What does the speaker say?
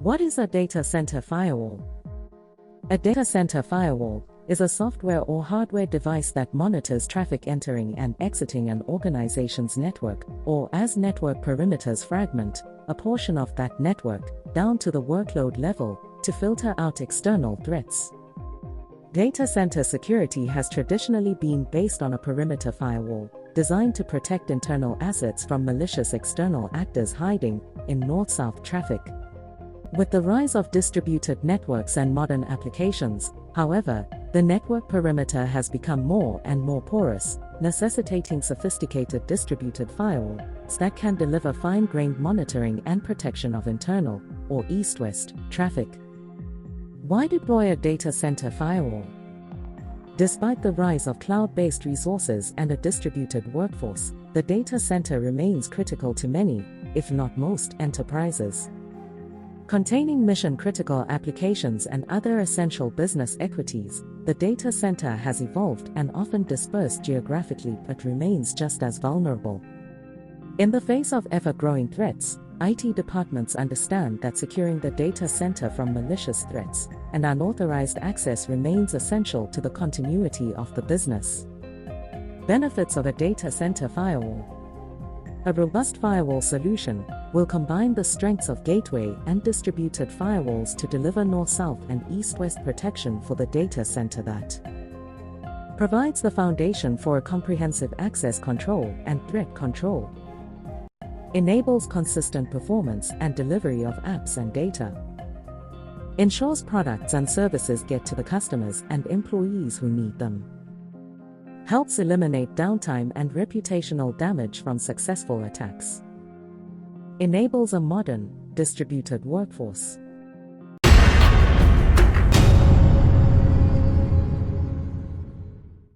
What is a data center firewall? A data center firewall is a software or hardware device that monitors traffic entering and exiting an organization's network, or as network perimeters fragment, a portion of that network, down to the workload level, to filter out external threats. Data center security has traditionally been based on a perimeter firewall, designed to protect internal assets from malicious external actors hiding in north-south traffic. With the rise of distributed networks and modern applications, however, the network perimeter has become more and more porous, necessitating sophisticated distributed firewalls that can deliver fine-grained monitoring and protection of internal, or east-west, traffic. Why deploy a data center firewall? Despite the rise of cloud-based resources and a distributed workforce, the data center remains critical to many, if not most, enterprises. Containing mission-critical applications and other essential business equities, the data center has evolved and often dispersed geographically but remains just as vulnerable. In the face of ever-growing threats, IT departments understand that securing the data center from malicious threats and unauthorized access remains essential to the continuity of the business. Benefits of a data center firewall. A robust firewall solution will combine the strengths of gateway and distributed firewalls to deliver north-south and east-west protection for the data center that provides the foundation for a comprehensive access control and threat control, enables consistent performance and delivery of apps and data, ensures products and services get to the customers and employees who need them, helps eliminate downtime and reputational damage from successful attacks, enables a modern, distributed workforce.